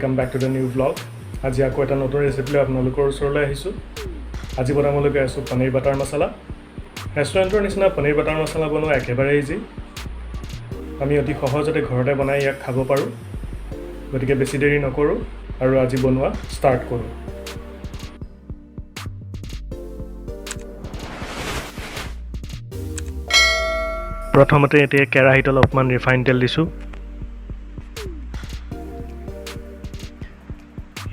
Welcome back to the new vlog. আজি আকৌ এটা নতুন ৰেচিপি লৈ আপোনালোকৰ ওচৰলৈ আহিছোঁ। আজি বনাবলৈ গৈ আছোঁ পনীৰ বাটাৰ মছলা। ৰেষ্টুৰেণ্টৰ নিচিনা পনীৰ বাটাৰ মছলা বনোৱা একেবাৰে ইজি। আমি অতি সহজতে ঘৰতে বনাই ইয়াক খাব পাৰোঁ। গতিকে বেছি দেৰি নকৰোঁ আৰু আজি বনোৱা ষ্টাৰ্ট কৰোঁ। প্ৰথমতে এতিয়া কেৰাহীত অলপমান ৰিফাইন তেল দিছোঁ।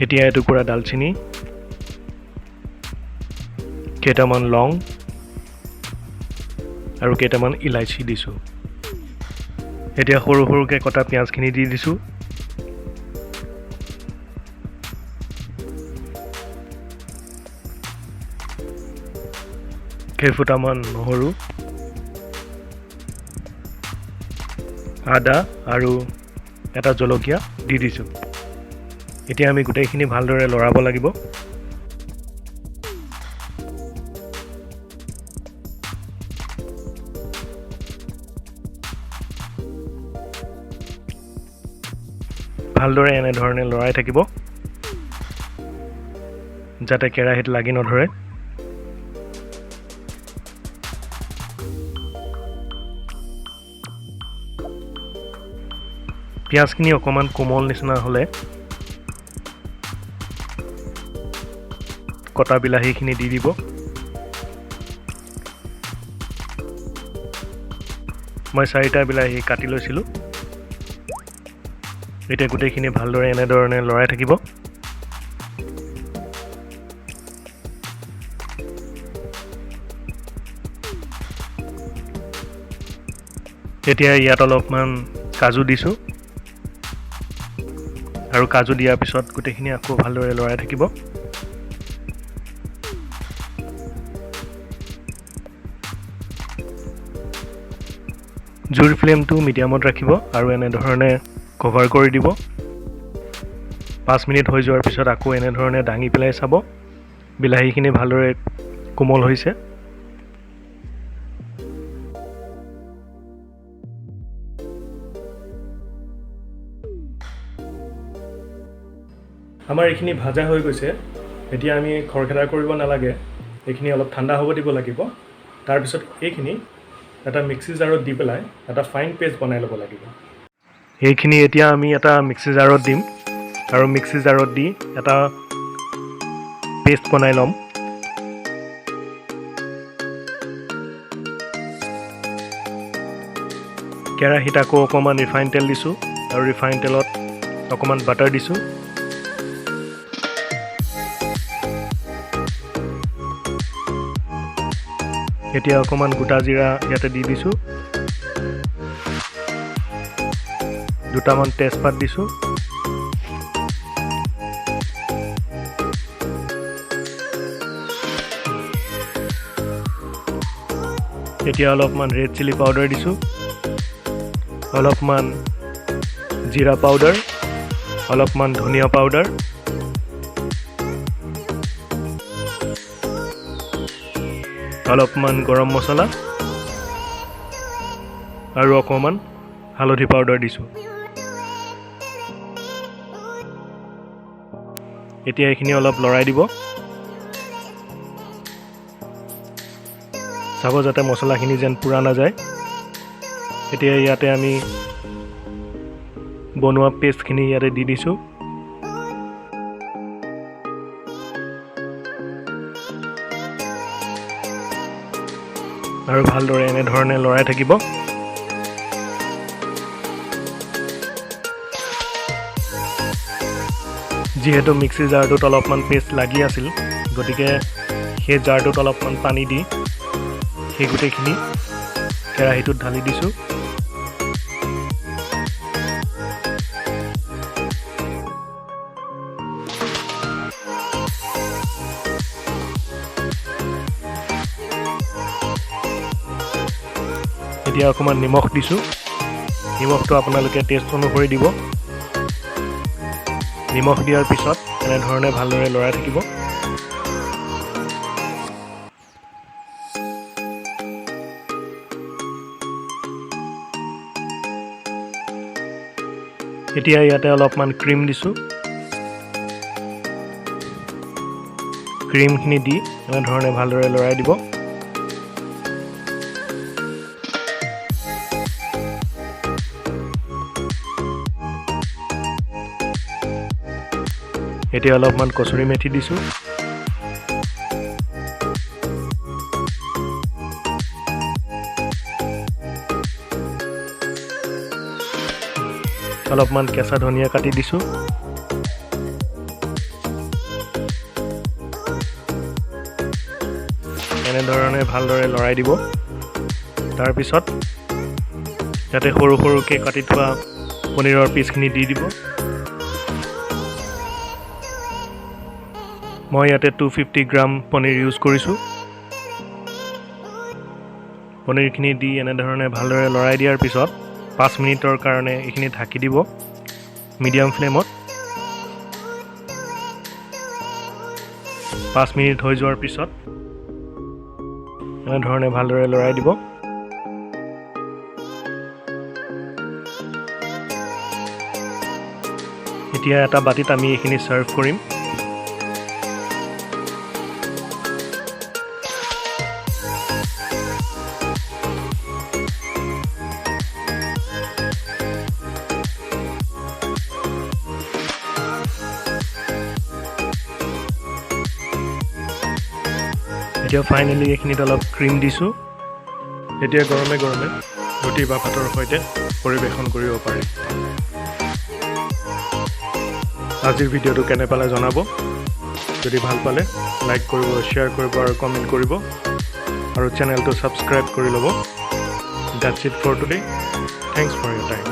এতিয়া এটুকুৰা ডালচিনি, কেইটামান লং আৰু কেইটামান ইলাইচি দিছোঁ। এতিয়া সৰু সৰুকৈ কটা পিঁয়াজখিনি দি দিছোঁ। কেইফুটামান নহৰু, আদা আৰু এটা জলকীয়া দি দিছোঁ। এতিয়া আমি গোটেইখিনি ভালদৰে লৰাব লাগিব। ভালদৰে এনেধৰণে লৰাই থাকিব যাতে কেৰাহীত লাগি নধৰে। পিঁয়াজখিনি অকণমান কোমল নিচিনা হ'লে কটা বিলাহীখিনি দি দিব। মই 4টা বিলাহী কাটি লৈছিলোঁ। এতিয়া গোটেইখিনি ভালদৰে এনেধৰণে লৰাই থাকিব। এতিয়া ইয়াত অলপমান কাজু দিছোঁ আৰু কাজু দিয়াৰ পিছত গোটেইখিনি আকৌ ভালদৰে লৰাই থাকিব। জুইৰ ফ্লেমটো মিডিয়ামত ৰাখিব আৰু এনেধৰণে কভাৰ কৰি দিব। 5 মিনিট হৈ যোৱাৰ পিছত আকৌ এনেধৰণে দাঙি পেলাই চাব বিলাহীখিনি ভালদৰে কোমল হৈছে। আমাৰ এইখিনি ভাজা হৈ গৈছে। এতিয়া আমি খৰখেদা কৰিব নালাগে, এইখিনি অলপ ঠাণ্ডা হ'ব দিব লাগিব। তাৰপিছত এইখিনি এটা মিক্সি জাৰত দি পেলাই এটা ফাইন পেষ্ট বনাই ল'ব লাগিব। এইখিনি এতিয়া আমি এটা মিক্সি জাৰত দিম আৰু মিক্সি জাৰত দি এটা পেষ্ট বনাই ল'ম। কেৰাহীত আকৌ অকণমান ৰিফাইন তেল দিছোঁ আৰু ৰিফাইন তেলত অকণমান বাটাৰ দিছোঁ। এতিয়া অকণমান গোটা জিৰা ইয়াতে দি দিছোঁ। 2টামান তেজপাত দিছোঁ। এতিয়া অলপমান ৰেড চিলি পাউডাৰ দিছোঁ, অলপমান জিৰা পাউডাৰ, অলপমান ধনিয়া পাউডাৰ, অলপমান গৰম মছলা আৰু অকণমান হালধি পাউডাৰ দিছোঁ। এতিয়া এইখিনি অলপ লৰাই দিব। চাব যাতে মছলাখিনি যেন পুৰা নাযায়। এতিয়া ইয়াতে আমি বনোৱা পেষ্টখিনি ইয়াতে দি দিছোঁ। আৰু ভালদৰে এনেধৰণে লৰাই থাকিব। যিহেতু মিক্সি জাৰটোত অলপমান পেষ্ট লাগি আছিল, গতিকে সেই জাৰটোত অলপমান পানী দি সেই গোটেইখিনি কেৰাহীটোত ঢালি দিছোঁ। এতিয়া অকণমান নিমখ দিছোঁ। নিমখটো আপোনালোকে টেষ্ট অনুসৰি দিব। নিমখ দিয়াৰ পিছত এনেধৰণে ভালদৰে লৰাই থাকিব। এতিয়া ইয়াতে অলপমান ক্ৰীম দিছোঁ। ক্ৰীমখিনি দি এনেধৰণে ভালদৰে লৰাই দিব। এতিয়া অলপমান কচুৰি মেথি দিছোঁ। অলপমান কেঁচা ধনিয়া কাটি দিছোঁ। এনেধৰণে ভালদৰে লৰাই দিব। তাৰপিছত ইয়াতে সৰু সৰুকৈ কাটি থোৱা পনীৰৰ পিচখিনি দি দিব। মই ইয়াতে 250 গ্ৰাম পনীৰ ইউজ কৰিছোঁ। পনীৰখিনি দি এনেধৰণে ভালদৰে লৰাই দিয়াৰ পিছত 5 মিনিটৰ কাৰণে এইখিনি ঢাকি দিব মিডিয়াম ফ্লেমত। 5 মিনিট হৈ যোৱাৰ পিছত এনেধৰণে ভালদৰে লৰাই দিব। এতিয়া এটা বাতিত আমি এইখিনি চাৰ্ভ কৰিম। এতিয়া ফাইনেলি এইখিনিত অলপ ক্ৰীম দিছোঁ। এতিয়া গৰমে গৰমে ৰুটি বা ভাতৰ সৈতে পৰিৱেশন কৰিব পাৰে। আজিৰ ভিডিঅ'টো কেনে পালে জনাব। যদি ভাল পালে লাইক কৰিব, শ্বেয়াৰ কৰিব আৰু কমেণ্ট কৰিব আৰু চেনেলটো ছাবস্ক্ৰাইব কৰি ল'ব। That's it for today. Thanks for your time.